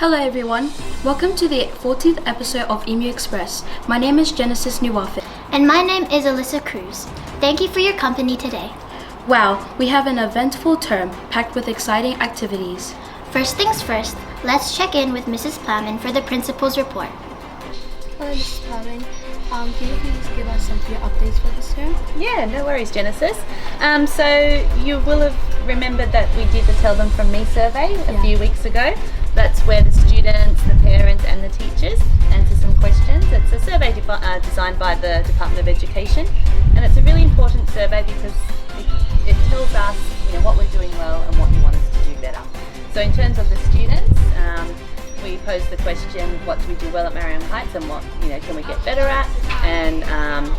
Hello everyone, welcome to the 14th episode of Emu Express. My name is Genesis Nuwafe. And my name is Alyssa Cruz. Thank you for your company today. Wow, we have an eventful term packed with exciting activities. First things first, let's check in with Mrs. Plowman for the principal's report. Hello, Mrs. Plowman. Can you please give us some few updates for this term? Yeah, no worries, Genesis. So you will have remembered that we did the Tell Them From Me survey a few weeks ago. That's where the students, the parents and the teachers answer some questions. It's a survey designed by the Department of Education, and it's a really important survey because it tells us what we're doing well and what you want us to do better. So in terms of the students, we posed the question, what do we do well at Marayong Heights and what can we get better at? And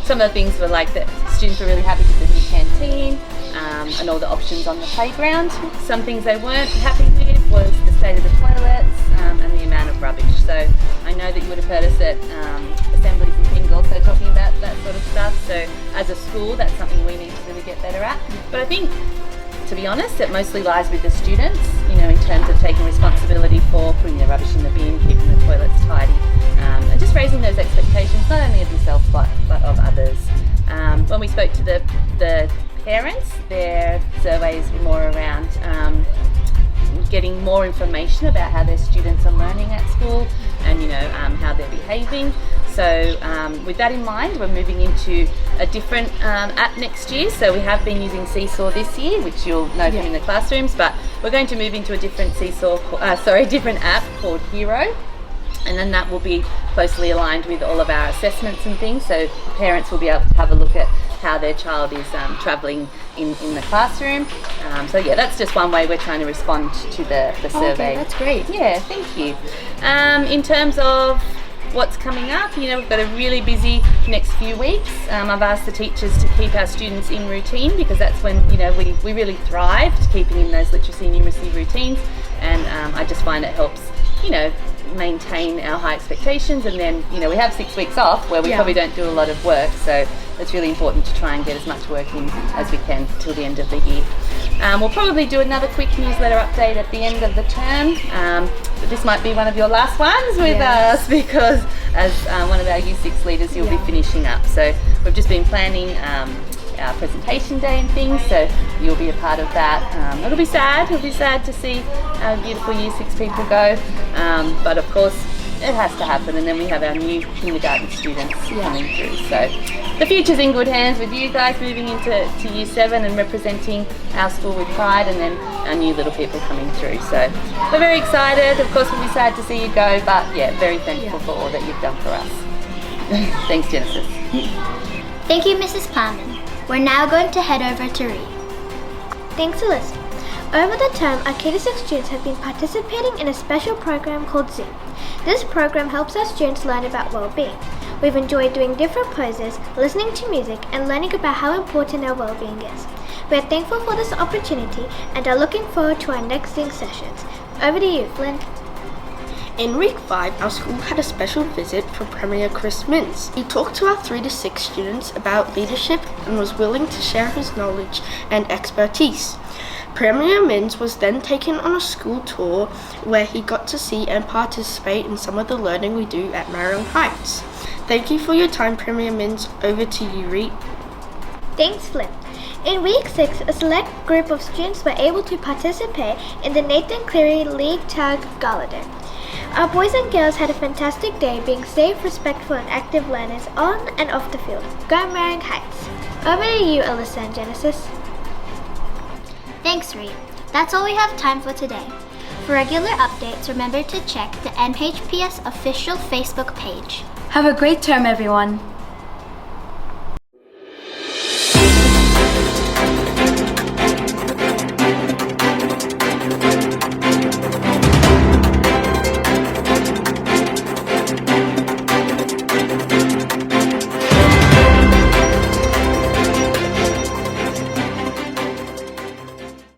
some of the things were like that students were really happy with the new canteen and all the options on the playground. Some things they weren't happy with was the state of the toilets and the amount of rubbish. So I know that you would have heard us at assemblies and things also talking about that sort of stuff. So as a school, that's something we need to really get better at. But I think, to be honest, it mostly lies with the students, in terms of taking responsibility for putting the rubbish in the bin, keeping the toilets tidy, and just raising those expectations, not only of yourself but of others. When we spoke to the parents, their surveys were more around getting more information about how their students are learning at school and how they're behaving. So with that in mind, we're moving into a different app next year. So we have been using Seesaw this year, which you'll know from in the classrooms, but we're going to move into a different different app called Hero. And then that will be closely aligned with all of our assessments and things. So parents will be able to have a look at how their child is travelling in the classroom. So yeah, that's just one way we're trying to respond to the survey. Okay, that's great. Yeah, thank you. In terms of what's coming up, we've got a really busy next few weeks. I've asked the teachers to keep our students in routine because that's when we really thrive, keeping in those literacy and numeracy routines, and I just find it helps maintain our high expectations. And then we have 6 weeks off where we probably don't do a lot of work, so it's really important to try and get as much work in as we can till the end of the year. We'll probably do another quick newsletter update at the end of the term, but this might be one of your last ones with us because as one of our Year 6 leaders you'll be finishing up. So we've just been planning our presentation day and things, so you'll be a part of that. It'll be sad to see our beautiful Year 6 people go, but of course it has to happen, and then we have our new kindergarten students coming through. So the future's in good hands with you guys moving into Year 7 and representing our school with pride, and then our new little people coming through. So we're very excited. Of course we'll be sad to see you go, but very thankful for all that you've done for us. Thanks, Genesis. Thank you, Mrs. Plowman. We're now going to head over to Reed. Thanks, Alyssa. Over the term, our K-6 students have been participating in a special program called Zing. This program helps our students learn about well-being. We've enjoyed doing different poses, listening to music, and learning about how important our well-being is. We are thankful for this opportunity and are looking forward to our next Zing Sessions. Over to you, Flynn. In week 5, our school had a special visit from Premier Chris Mintz. He talked to our 3 to 6 students about leadership and was willing to share his knowledge and expertise. Premier Mintz was then taken on a school tour where he got to see and participate in some of the learning we do at Marayong Heights. Thank you for your time, Premier Mintz. Over to you, Reed. Thanks, Flynn. In week 6, a select group of students were able to participate in the Nathan Cleary League Tag Gala Day. Our boys and girls had a fantastic day being safe, respectful and active learners on and off the field. Go Marayong Heights. Over to you, Alyssa and Genesis. Thanks, Reed. That's all we have time for today. For regular updates, remember to check the NHPS official Facebook page. Have a great term, everyone.